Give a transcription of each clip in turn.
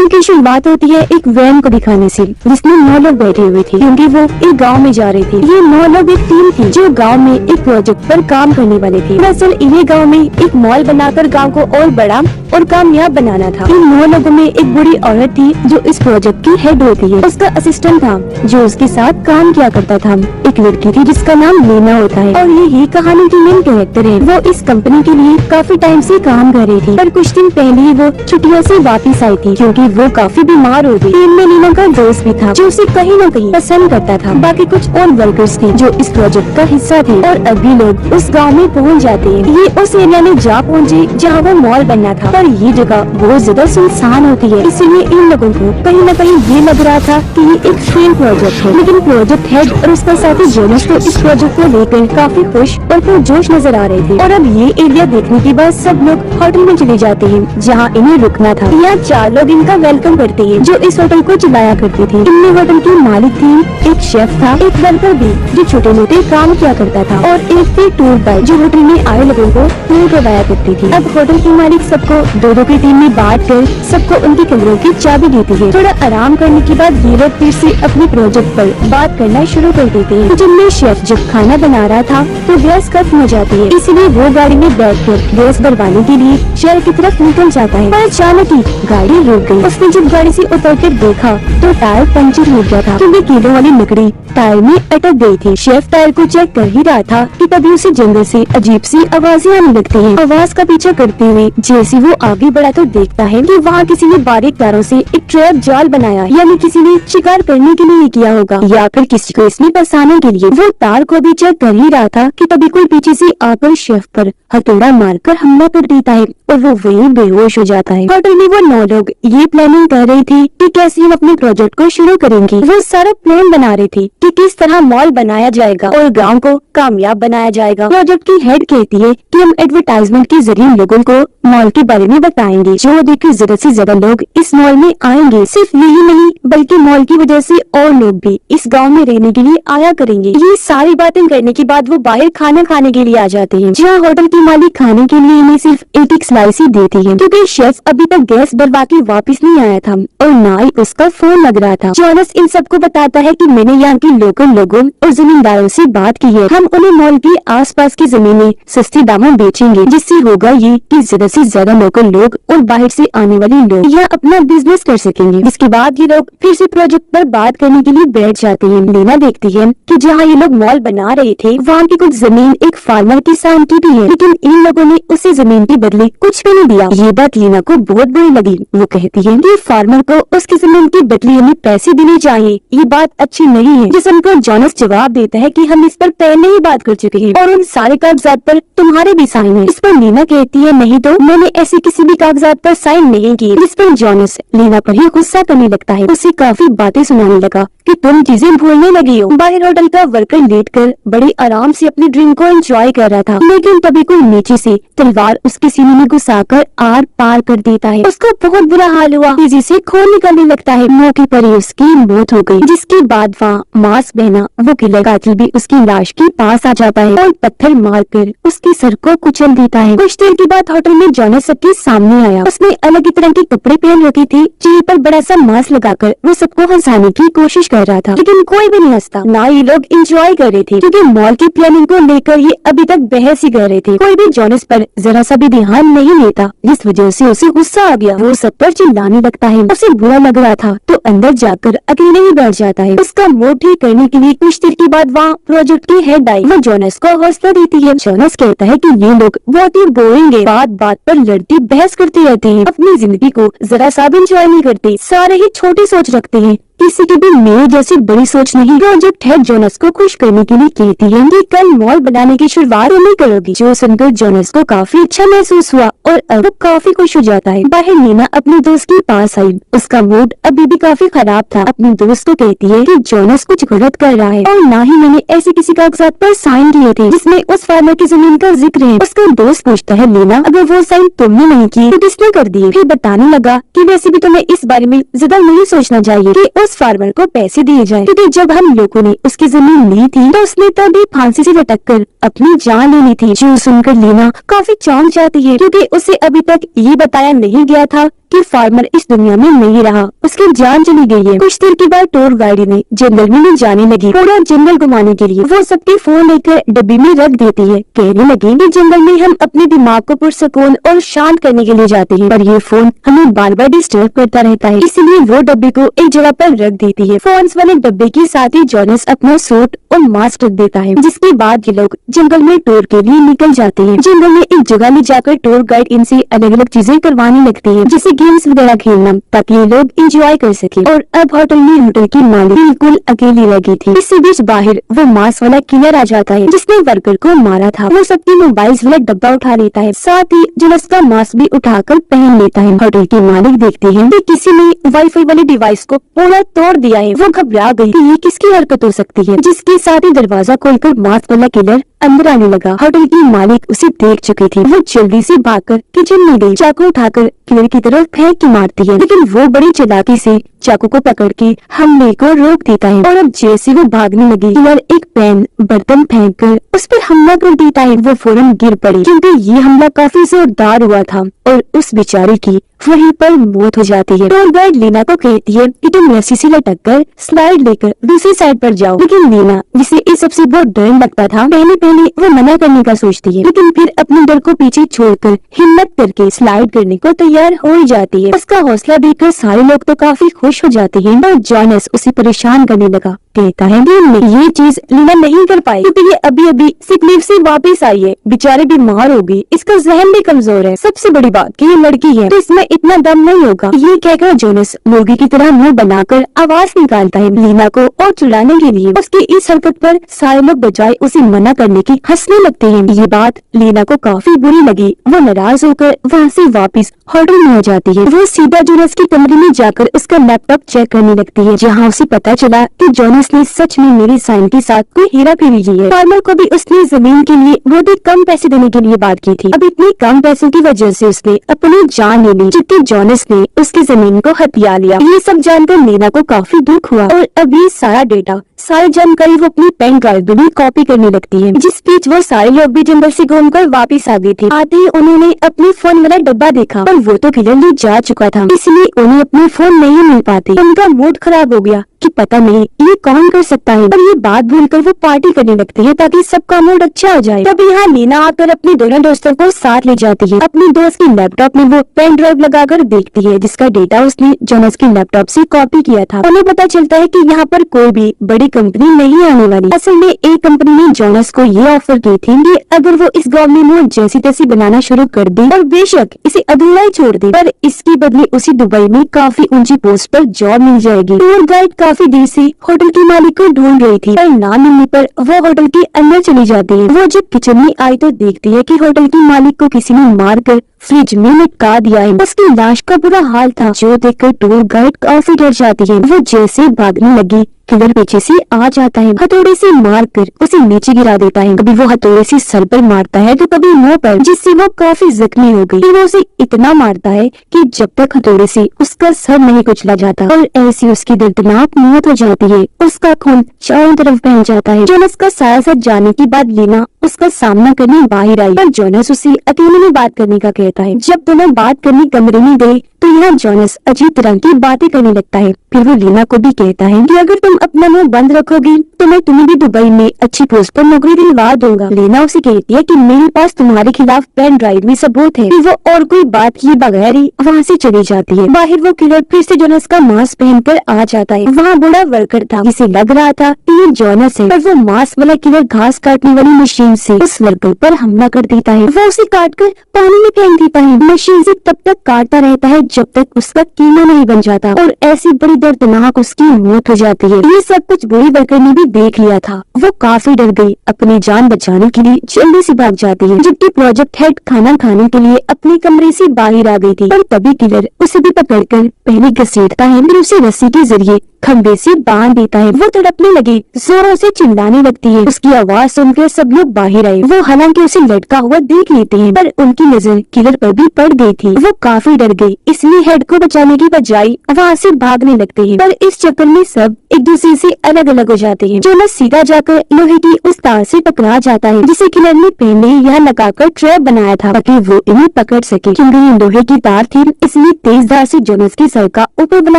Film की शुरुआत होती है एक वैन को दिखाने से, जिसमें 9 लोग बैठे हुए थे क्योंकि वो एक गांव में जा रहे थे। ये 9 लोग एक टीम थी जो गांव में एक प्रोजेक्ट पर काम करने वाले थे। दरअसल इन्हें गांव में एक मॉल बनाकर गांव को और बड़ा और कामयाब बनाना था। इन 9 लोगों में एक बूढ़ी औरत थी जो इस प्रोजेक्ट की हेड होती है। उसका असिस्टेंट था जो उसके साथ काम किया करता था। एक लड़की थी जिसका नाम लीना होता है और यही कहानी की मेन कैरेक्टर है। वो इस कंपनी के लिए काफी टाइम से काम कर रही थी, पर कुछ दिन पहले ही वो छुट्टियों से वापस आई थी क्योंकि वो काफी बीमार हो गई। टीम में लीना का दोस्त भी था जो उसे कहीं न कहीं पसंद करता था। बाकी कुछ और वर्कर्स थे जो इस प्रोजेक्ट का हिस्सा थे और अभी लोग उस गाँव में पहुँच जाते हैं। ये उस एरिया में जा पहुँचे जहाँ वो मॉल बनना था, पर ये जगह बहुत ज्यादा सुनसान होती है, इसलिए इन लोगों को कहीं न कहीं ये लग रहा था कि ये एक फेल प्रोजेक्ट है। लेकिन प्रोजेक्ट हेड और उसका साथी जोनस तो इस प्रोजेक्ट को लेकर काफी खुश और पुरजोश नजर आ रहे थे। और अब ये एरिया देखने के बाद सब लोग होटल में चले जाते हैं जहाँ इन्हें रुकना था। यहाँ 4 लोग इनका वेलकम करते हैं जो इस होटल को चलाया करते थे। इनमें होटल की मालिक थी, एक शेफ था, एक वर्कर भी जो छोटे मोटे काम किया करता था और एक थी टूर गाइड जो होटल में आए लोगों को टूर करवाया करती थी। अब होटल की मालिक सबको 2-2 की टीम में बांट कर सबको उनके कमरों की चाबी देती है। थोड़ा आराम करने के बाद ये लोग फिर से अपने प्रोजेक्ट पर बात करना शुरू कर देते हैं। किचन में शेफ जब खाना बना रहा था तो गैस खत्म हो जाती है, इसलिए वो गाड़ी में बैठकर गैस भरवाने के लिए शहर की तरफ निकल जाता है। पर अचानक ही गाड़ी रुक गई। उसने जब गाड़ी से उतरकर देखा तो टायर पंचर हो गया था क्योंकि कीलों वाली लकड़ी टायर में अटक गई थी। शेफ टायर को चेक कर ही रहा था कि तभी उसे जंगल से अजीब सी आवाजें आने लगती हैं। आवाज का पीछा करते हुए जैसे वो आगे बढ़ा तो देखता है कि वहाँ किसी ने बारीक तारों से एक ट्रैप जाल बनाया, यानी किसी ने शिकार करने के लिए किया होगा या फिर किसी को इसमें फंसाने के लिए। वो तार को भी चेक कर ही रहा था कि तभी कोई पीछे से आकर शेफ पर हथौड़ा मारकर हमला कर देता है और वो वहीं बेहोश हो जाता है। होटल में वो 9 लोग ये प्लानिंग कर रही थी कि कैसे हम अपने प्रोजेक्ट को शुरू करेंगे। वो सारा प्लान बना रही थी कि किस तरह मॉल बनाया जाएगा और गांव को कामयाब बनाया जाएगा। प्रोजेक्ट की हेड कहती है कि हम एडवर्टाइजमेंट के जरिए लोगों को मॉल के बारे में बताएंगे, जो देखकर ज्यादा से ज्यादा लोग इस मॉल में आएंगे। सिर्फ यही नहीं बल्कि मॉल की वजह से और लोग भी इस गांव में रहने के लिए आया करेंगे। ये सारी बातें करने के बाद वो बाहर खाना खाने के लिए आ जाते हैं, जहाँ होटल की मालिक खाने के लिए इन्हें सिर्फ एक स्लाइस ही देती है क्योंकि शेफ अभी तक गैस भरवा के वापिस नहीं आया था और ना ही उसका फोन लग रहा था। जोनस इन सबको बताता है कि मैंने यहाँ के लोकल लोगों और जमींदारों से बात की है, हम उन्हें मॉल के आसपास की जमीनें सस्ते दामों बेचेंगे, जिससे होगा ये कि ज्यादा से ज्यादा लोकल लोग और बाहर से आने वाले लोग यहाँ अपना बिजनेस कर सकेंगे। इसके बाद ये लोग फिर से प्रोजेक्ट पर बात करने के लिए बैठ जाते हैं। लीना देखती है कि जहाँ ये लोग मॉल बना रहे थे वहाँ की कुछ जमीन एक फार्मर किसान की भी है, लेकिन इन लोगों ने उसे जमीन के बदले कुछ भी नहीं दिया। ये बात लीना को बहुत बुरी लगी। वो कहती है कि फार्मर को उसकी जमीन के बदले हमें पैसे देने चाहिए, ये बात अच्छी नहीं है। जिस उनको जोनस जवाब देता है कि हम इस पर पहले ही बात कर चुके हैं और उन सारे कागजात पर तुम्हारे भी साइन है। इस पर लीना कहती है नहीं तो मैंने ऐसे किसी भी कागजात पर साइन नहीं किए। जिस पर जोनस लीना पर ही गुस्सा करने लगता है, उसे काफी बातें सुनाने लगा कि तुम चीजें भूलने लगी हो। बाहर होटल का वर्कर लेटकर बड़े आराम से अपनी ड्रिंक को एंजॉय कर रहा था, लेकिन तभी कोई नीचे से तलवार उसके सीने में घुसाकर आर पार कर देता है। उसका बहुत बुरा हाल हुआ, तेजी से खून निकलने लगता है। मौके पर ही उसकी मौत हो गई। जिसके बाद वहाँ मास्क पहना वो किलर कातिल भी उसकी लाश के पास आ जाता है और पत्थर मारकर उसके सर को कुचल देता है। कुछ देर के बाद होटल में जोनस सबके सामने आया। उसने अलग ही तरह के कपड़े पहन रखे थे, चेहरे पर बड़ा सा मास्क लगाकर वो सबको हंसाने की कोशिश कर रहा था, लेकिन कोई भी नहीं हंसता, ना ये लोग एंजॉय कर रहे थे क्योंकि मॉल की प्लानिंग को लेकर ये अभी तक बहस ही कर रहे थे। कोई भी जोनस पर जरा सा भी ध्यान नहीं देता, जिस वजह से उसे गुस्सा आ गया। वो सब पर चिल्लाने लगता है। उसे बुरा लग रहा था तो अंदर जाकर अकेले ही बैठ जाता है। उसका मूड ठीक करने के लिए कुछ देर के बाद वहाँ प्रोजेक्ट की हेड आई। वो जोनस को हौसला देती है। जोनस कहता है कि ये लोग बहुत ही बोरिंग है, बात बात पर लड़ते बहस करते रहते हैं, अपनी जिंदगी को जरा सा भी एंजॉय नहीं करते, सारे ही छोटी सोच रखते हैं, किसी की भी मेरे जैसी बड़ी सोच नहीं। प्रोजेक्ट हेड जोनस को खुश करने के लिए कहती है कि कल मॉल बनाने की शुरुआत नहीं करोगी, जो सुनकर जोनस को काफी अच्छा महसूस हुआ और अब काफी खुश हो जाता है। बाहर नीना अपने दोस्त के पास आई। उसका मूड अभी भी काफी खराब था। अपने दोस्त को कहती है कि जोनस कुछ गलत कर रहा है और ना ही मैंने ऐसे किसी कागजात पर साइन किए थे जिसमें उस फार्मर की जमीन का जिक्र है। उसका दोस्त पूछता है लीना अगर वो साइन तुमने नहीं किए तो किसने कर दिए? फिर बताने लगा कि वैसे भी तुम्हें इस बारे में ज्यादा नहीं सोचना चाहिए कि उस फार्मर को पैसे दिए जाए, क्योंकि जब हम लोगों ने उसकी जमीन ली थी तो उसने तभी फांसी से लटक कर अपनी जान लेनी थी। जो सुनकर लीना काफी चौंक जाती है क्योंकि उसे अभी तक ये बताया नहीं गया था कि फार्मर इस दुनिया में नहीं रहा, उसकी जान चली गई है। कुछ देर के बाद टूर गाइड ने जंगल में जाने लगी। पूरा जंगल घुमाने के लिए वो सबके फोन लेकर डब्बी में रख देती है। कहने लगी कि जंगल में हम अपने दिमाग को पुरसकून और शांत करने के लिए जाते हैं, पर ये फोन हमें बार बार डिस्टर्ब करता रहता है, इसलिए वो डब्बे को एक जगह पर रख देती है। फोन वाले डब्बे के साथ ही जॉनस अपना सूट और मास्क रख देता है, जिसके बाद ये लोग जंगल में टूर के लिए निकल जाते हैं। जंगल में एक जगह ले जाकर टूर गाइड इनसे अलग अलग चीजें करवाने लगती है, जैसे गेम्स वगैरह खेलना, ताकि ये लोग एंजॉय कर सके। और अब होटल में होटल की मालिक बिल्कुल अकेली रह गई थी। इसी बीच बाहर वो मास्क वाला किलर आ जाता है, जिसने वर्कर को मारा था। वो सबकी मोबाइल वाला डब्बा उठा लेता है, साथ ही जॉनस का मास्क भी उठाकर पहन लेता है। होटल की मालिक देखते हैं कि किसी ने वाईफाई वाले डिवाइस को पूरा तोड़ दिया है। वो घबरा गई कि ये किसकी हरकत हो सकती है, जिसके साथ ही दरवाजा खोलकर मास्क वाला किलर अंदर आने लगा। होटल की मालिक उसे देख चुकी थी। वो जल्दी से भागकर किचन में गई, चाकू उठाकर किलर की तरफ फेंक के मारती है, लेकिन वो बड़ी चालाकी से चाकू को पकड़ के हमले को रोक देता है। और अब जैसे वो भागने लगी, किलर एक पैन बर्तन फेंक कर उस पर हमला कर देता है। वो फौरन गिर पड़ी, क्योंकि ये हमला काफी जोरदार हुआ था और उस बेचारी की वहीं पर मौत हो जाती है। टूर गाइड लीना को कहती है कि तुम रस्सी से लटक कर स्लाइड लेकर दूसरी साइड पर जाओ, लेकिन लीना, जिसे इस सबसे बहुत डर लगता था, पहले वो मना करने का सोचती है, लेकिन फिर अपने डर को पीछे छोड़कर हिम्मत करके स्लाइड करने को तैयार हो ही जाती है। उसका हौसला देखकर सारे लोग तो काफी खुश हो जाते हैं, और जॉनस उसे परेशान करने लगा। कहता है कि ये चीज लीना नहीं कर पाई, क्योंकि ये अभी अभी सिक लीव से वापस आई है, बेचारे बीमार हो गई, इसका जहन भी कमजोर है। सबसे बड़ी बात कि ये लड़की है, तो इसमें इतना दम नहीं होगा। ये कहकर जॉनस मुर्गी की तरह मुंह बनाकर आवाज निकालता है लीना को और चिढ़ाने के लिए। उसकी इस हरकत पर सारे लोग बजाय उसे मना करने की हंसने लगते हैं। ये बात लीना को काफी बुरी लगी। वो नाराज होकर वहाँ से वापस होटल में आ जाती है। वो सीधा जॉनस के कमरे में जाकर उसका लैपटॉप चेक करने लगती है, जहाँ उसे पता चला कि जॉनस ने सच में मेरी साइन के साथ कोई हेरा फेरी की है। फार्मर को भी उसने जमीन के लिए बहुत ही कम पैसे देने के लिए बात की थी। अब इतने कम पैसों की वजह से उसने अपनी जान ले ली, जबकि जॉनस ने उसकी जमीन को हथिया लिया। ये सब जानकर लीना को काफी दुख हुआ, और अब ये सारा डेटा, सारी जानकारी वो अपनी पेन ड्राइव में भी कॉपी करने लगती है। जिस बीच वो सारे लोग भी जंगल से घूमकर वापस आ गए थे। आते ही उन्होंने अपने फोन वाला डब्बा देखा, पर वो तो क्लियरली जा चुका था, इसलिए उन्हें अपने फोन नहीं मिल पाते। उनका मूड खराब हो गया कि पता नहीं ये कौन कर सकता है, पर ये बात भूलकर वो पार्टी करने लगते हैं ताकि सबका मूड अच्छा हो जाए। तब यहाँ लीना आकर अपने दोनों दोस्तों को साथ ले जाती है। अपनी दोस्त की लैपटॉप में वो पेन ड्राइव लगाकर देखती है, जिसका डेटा उसने जॉनस के लैपटॉप से कॉपी किया था। उन्हें पता चलता है कि यहाँ पर कोई भी बड़ी कंपनी नहीं आने वाली। असल में एक कंपनी ने जॉनस को ये ऑफर की थी कि अगर वो इस गाँव में वो जैसी तैसी बनाना शुरू कर दे और बेशक इसे अधूरा ही छोड़ दे, पर इसके बदले उसे दुबई में काफी ऊंची पोस्ट पर जॉब मिल जाएगी। टूर गाइड काफी देर से होटल के मालिक को ढूंढ रही थी, पर ना मिलने पर वो होटल के अंदर चली जाती है। वो जब किचन में आई तो देखती है कि होटल के मालिक को किसी ने मारकर फ्रिज में लटका दिया है। उसकी लाश का बुरा हाल था, जो देखकर टूर गाइड काफी डर जाती है। वो जैसे भागने लगी, किलर पीछे से आ जाता है, हथौड़े से मारकर उसे नीचे गिरा देता है। कभी वो हथौड़े से सर पर मारता है तो कभी मुंह पर, जिससे वो काफी जख्मी हो गई। वो उसे इतना मारता है कि जब तक हथौड़े से उसका सर नहीं कुचला जाता, और ऐसी उसकी दर्दनाक मौत हो जाती है। उसका खून चारों तरफ बह जाता है। जॉनस का सारा साथ जाने के बाद लीना उसका सामना करने बाहर आई, पर जॉनस उसे अकेले में बात करने का कहता है। जब दोनों बात करने कमरे में गए तो यहाँ जॉनस अजीब तरह की बातें करने लगता है। फिर वो लीना को भी कहता है कि अगर तुम अपना मुंह बंद रखोगी तो मैं तुम्हें भी दुबई में अच्छी पोस्ट पर नौकरी दिलवा दूंगा। लीना उसे कहती है कि मेरे पास तुम्हारे खिलाफ पेन ड्राइव में सबूत है। फिर वो और कोई बात किए बगैर ही वहाँ से चली जाती है। बाहर वो किलर फिर से जॉनस का मास्क पहनकर आ जाता है। वहाँ बड़ा वर्कर था, जिसे लग रहा था कि ये जॉनस है, पर वो मास्क वाला किलर घास काटने वाली मशीन से उस वर्कर पर हमला कर देता है। वो उसे काटकर पानी में फेंक देता है। मशीन से तब तक काटता रहता है जब तक उसका कीमा नहीं बन जाता, और ऐसी बड़ी दर्दनाक उसकी मौत हो जाती है। ये सब कुछ बुरी वर्कर ने भी देख लिया था। वो काफी डर गई, अपनी जान बचाने के लिए जल्दी से भाग जाती है, जबकि प्रोजेक्ट हेड खाना खाने के लिए अपने कमरे से बाहर आ गई थी। पर तभी किलर उसे भी पकड़कर पहले घसीटता है, फिर उसे रस्सी के जरिए खंबे से बांध देता है। वो तड़पने लगी, जोरों से चिल्लाने लगती है। उसकी आवाज सुनकर सब लोग बाहर आए। वो हालांकि उसे लटका हुआ देख लेते हैं, पर उनकी नजर किलर पर भी पड़ गई थी। वो काफी डर गई, इसलिए हेड को बचाने की बजाय वहाँ से भागने लगते हैं। पर इस चक्कर में सब एक दूसरे से अलग अलग हो जाते हैं। जोनस सीधा जाकर लोहे की उस तार से टकरा जाता है जिसे किलर ने पहले यहाँ लगाकर ट्रैप बनाया था ताकि वो इन्हें पकड़ सके। क्योंकि ये लोहे की तार थी, इसलिए तेज धार से जोनस के सर का ऊपर वाला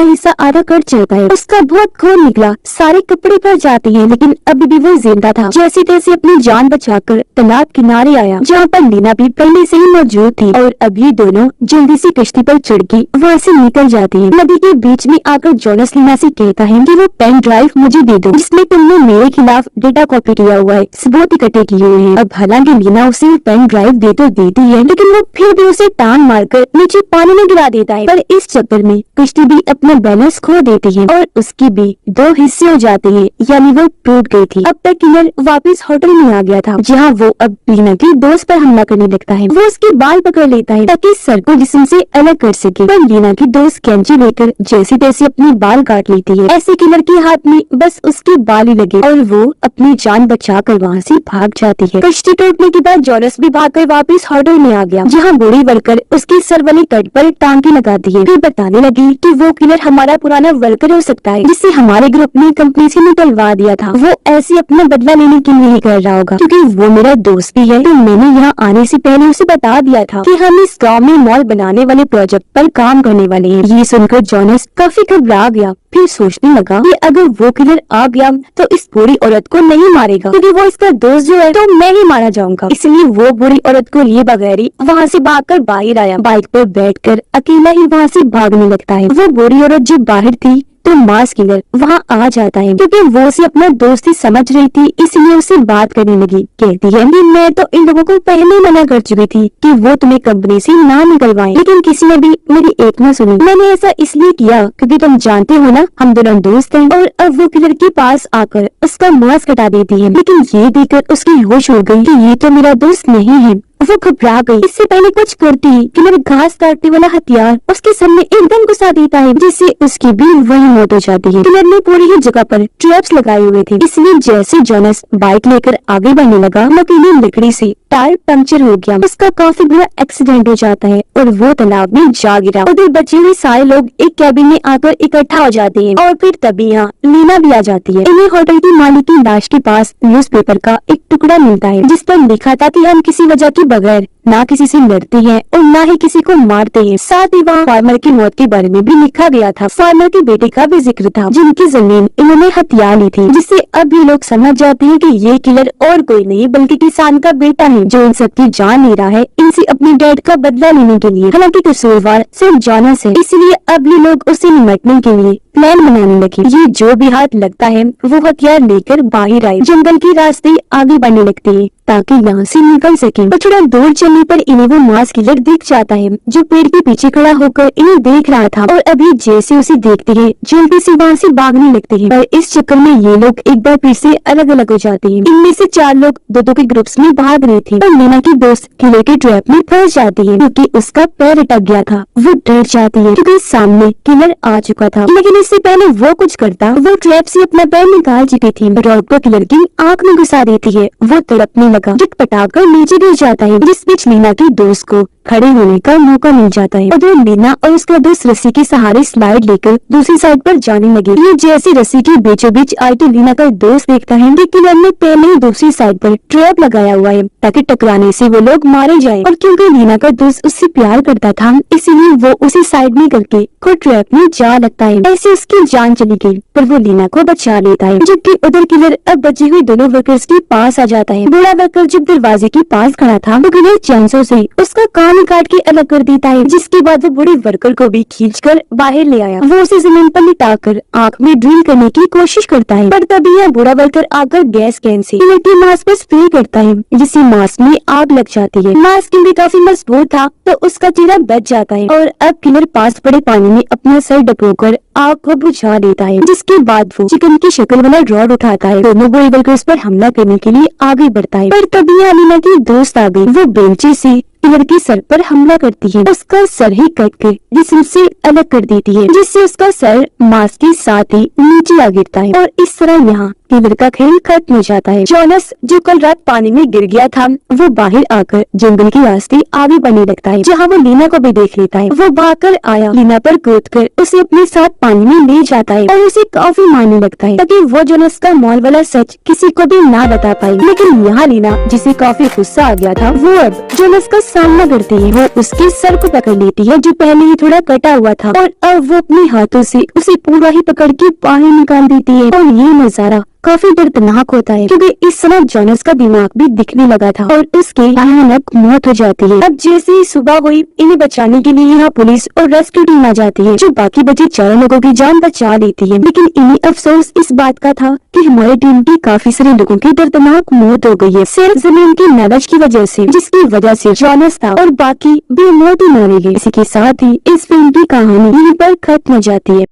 हिस्सा आधा कट जाता है। उसका बहुत खून निकला, सारे कपड़े भर जाते हैं, लेकिन अभी भी वो जिंदा था। जैसे तैसे अपनी जान बचाकर तालाब किनारे आया, जहाँ पर लीना भी पहले से ही मौजूद थी। और अभी दोनों जल्दी से कश्ती पर चढ़ के वहाँ से निकल जाती है। नदी के बीच में आकर जोनस लीना से कहता है कि वो पेन ड्राइव मुझे दे दो, जिसमें तुमने मेरे खिलाफ डेटा कॉपी किया हुआ है, सबूत इकट्ठे किए हुए हैं। अब हालांकि लीना उसे पेन ड्राइव दे तो देती है, लेकिन वो फिर भी उसे टांग मारकर नीचे पानी में गिरा देता है। पर इस चक्कर में कश्ती भी अपना बैलेंस खो देती है और उसकी भी दो हिस्से हो जाते हैं, यानी वो टूट गई थी। अब तक किलर वापस होटल में आ गया था, जहाँ वो अब लीना के दोस्त पर हमला करने लगता है। वो उसके बाल पकड़ लेता है ताकि सर को जिस्म से अलग कर सके, पर लीना की दोस्त कैंची लेकर जैसे तैसे अपने बाल काट लेती है। ऐसे किलर के हाथ में बस उसके बाल ही लगे और वो अपनी जान बचाकर वहाँ से भाग जाती है। कश्ती टूटने के बाद जोनस भी भागकर वापस होटल में आ गया, जहाँ बूढ़ी वर्कर उसके सर वाले कट पर टांकी लगाती है। फिर बताने लगी कि वो किलर हमारा पुराना वर्कर हो सकता है, जिसे हमारे ग्रुप ने कंपनी से निकलवा दिया था। वो ऐसे अपना बदला लेने के लिए ही कर रहा होगा, क्योंकि वो मेरा दोस्त भी है। तो मैंने यहाँ आने से पहले उसे बता दिया था कि हम इस गाँव में मॉल बनाने वाले प्रोजेक्ट पर काम करने वाले हैं। ये सुनकर जोनस काफी घबरा गया। फिर सोचने लगा कि अगर वो किलर आ गया तो इस बुरी औरत को नहीं मारेगा, क्योंकि वो इसका दोस्त जो है तो मैं ही मारा जाऊंगा। इसलिए वो बुरी औरत को लिए बगैर ही वहाँ से भागकर बाहर आया। बाइक पर बैठकर अकेला ही वहाँ से भागने लगता है। वो बुरी औरत जब बाहर थी तो मास किलर वहाँ आ जाता है, क्योंकि वो उसे अपना दोस्त ही समझ रही थी, इसलिए उससे बात करने लगी। कहती है कि मैं तो इन लोगों को पहले मना कर चुकी थी कि वो तुम्हें कंपनी से ना निकलवाएं, लेकिन किसी ने भी मेरी एक न सुनी। मैंने ऐसा इसलिए किया क्योंकि तुम जानते हो ना, हम दोनों दोस्त हैं। और अब वो किलर के पास आकर उसका मास्क हटा देती है, लेकिन ये देखकर उसकी होश उड़ गई कि ये तो मेरा दोस्त नहीं है। वो घबरा गई। इससे पहले कुछ करती किलर घास काटने वाला हथियार उसके सामने एकदम घुसा देता है, जिससे उसकी भी वही मौत हो जाती है। किलर ने पूरी ही जगह पर ट्रैप्स लगाए हुए थे, इसलिए जैसे जोनस बाइक लेकर आगे बढ़ने लगा, नुकीली लकड़ी से टायर पंक्चर हो गया। उसका काफी बुरा एक्सीडेंट हो जाता है और वो तालाब में जा गिरा। उधर बचे हुए सारे लोग एक कैबिन में आकर इकट्ठा हो जाते हैं और फिर तभी यहाँ लीना भी आ जाती है। इन्हें होटल की मालिक की लाश के पास न्यूज़पेपर का एक टुकड़ा मिलता है, जिस पर लिखा था कि हम किसी वजह के बगैर ना किसी से लड़ते हैं और ना ही किसी को मारते हैं। साथ ही वहाँ फार्मर की मौत के बारे में भी लिखा गया था। फार्मर के बेटे का भी जिक्र था, जिनकी जमीन इन्होंने हथिया ली थी, जिससे अब ये लोग समझ जाते हैं कि ये किलर और कोई नहीं बल्कि किसान का बेटा है, जो इन सबकी जान ले रहा है इनसे अपने डैड का बदला लेने के लिए। हालांकि कसूरवार सिर्फ जोनस है, इसलिए अब ये लोग उससे निपटने के लिए प्लान बनाने लगे। ये जो भी हाथ लगता है वो हथियार लेकर बाहर आए, जंगल के रास्ते आगे बढ़ने लगते हैं ताकि यहाँ से निकल सके। पर थोड़ा दूर चलने पर इन्हें वो मास किलर दिख जाता है, जो पेड़ के पीछे खड़ा होकर इन्हें देख रहा था। और अभी जैसे उसे देखते हैं जल्दी से वहाँ से भागने लगते हैं। पर इस चक्कर में ये लोग एक बार फिर से अलग अलग हो जाते हैं। इनमें से 4 लोग दो के ग्रुप्स में भाग रहे थे और लीना की दोस्त किलर के ट्रैप में फंस जाती है, क्योंकि उसका पैर अटक गया था। वो डर जाती है क्योंकि सामने किलर आ चुका था, लेकिन इससे पहले वो कुछ करता, वो ट्रैप से अपना पैर निकाल चुकी थी। रॉड को किलर की आँख में घुसा देती है। वो तड़पने लगा, झटपटाकर नीचे गिर जाता है, जिस बीच लीना की दोस्त को खड़े होने का मौका मिल जाता है। उधर लीना और उसका दोस्त रस्सी के सहारे स्लाइड लेकर दूसरी साइड पर जाने लगे। ये जैसे रस्सी के बीचों बीच आई तो लीना का दोस्त देखता है कि किलर ने पहले ही दूसरी साइड पर ट्रैप लगाया हुआ है ताकि टकराने से वो लोग मारे जाएं। और क्योंकि लीना का दोस्त उससे प्यार करता था, इसीलिए वो उसी साइड में करके खुद ट्रैप में जा लगता है। ऐसे उसकी जान चली गई, पर वो लीना को बचा लेता है। जबकि उधर किलर अब बची हुई दोनों वर्कर्स के पास आ जाता है। बूढ़ा वर्कर जब दरवाजे के पास खड़ा था तो किलर चैनसो से उसका कान काट के अलग कर देता है, जिसके बाद वो बूढ़े वर्कर को भी खींचकर बाहर ले आया। वो उसे जमीन पर लिटाकर आंख में ड्रिल करने की कोशिश करता है, पर तभी यह बूढ़ा वर्कर आकर गैस कैन से किलर के मांस पर स्प्रे करता है, जिससे मांस में आग लग जाती है। मांस भी काफी मजबूत था तो उसका चेहरा बच जाता है और अब किलर पास पड़े पानी में अपना सर डुबोकर आग को बुझा देता है, जिसके बाद वो चिकन की शक्ल वाला रॉड उठाता है। दोनों बूढ़े वर्कर्स पर हमला करने के लिए आगे बढ़ता है, पर तभी लीना की दोस्त आ गई। वो बेंचे से ये लड़की सर पर हमला करती है, उसका सर ही कट कर जिस्म से अलग कर देती है, जिससे उसका सर मांस के साथ ही नीचे आ गिरता है और इस तरह यहाँ किलर का खेल खत्म हो जाता है। जॉनस जो कल रात पानी में गिर गया था, वो बाहर आकर जंगल के रास्ते आगे बढ़ने लगता है, जहाँ वो लीना को भी देख लेता है। वो भागकर आया लीना पर कूदकर उसे अपने साथ पानी में ले जाता है और उसे काफी मारने लगता है, ताकि वो जॉनस का मॉल वाला सच किसी को भी ना बता पाए। लेकिन यहाँ लीना, जिसे काफी गुस्सा आ गया था, वो अब जॉनस का सामना करती है। वो उसके सर को पकड़ लेती है, जो पहले ही थोड़ा कटा हुआ था, और अब वो अपने हाथों से उसे पूरा ही पकड़ के बाहर निकाल देती है। और ये नजारा काफी दर्दनाक होता है, क्योंकि इस समय जॉनस का दिमाग भी दिखने लगा था और उसकी भयानक मौत हो जाती है। अब जैसे ही सुबह हुई, इन्हें बचाने के लिए यहाँ पुलिस और रेस्क्यू टीम आ जाती है, जो बाकी बचे 4 लोगों की जान बचा लेती है। लेकिन इन्हें अफसोस इस बात का था कि हमारी टीम की काफी सारे लोगों की दर्दनाक मौत हो गई है, सिर्फ जमीन की लालच की वजह से, जिसकी वजह से जॉनस था और बाकी बेमौत ही मारे गए। इसी के साथ ही इस फिल्म की कहानी यहीं पर खत्म हो जाती है।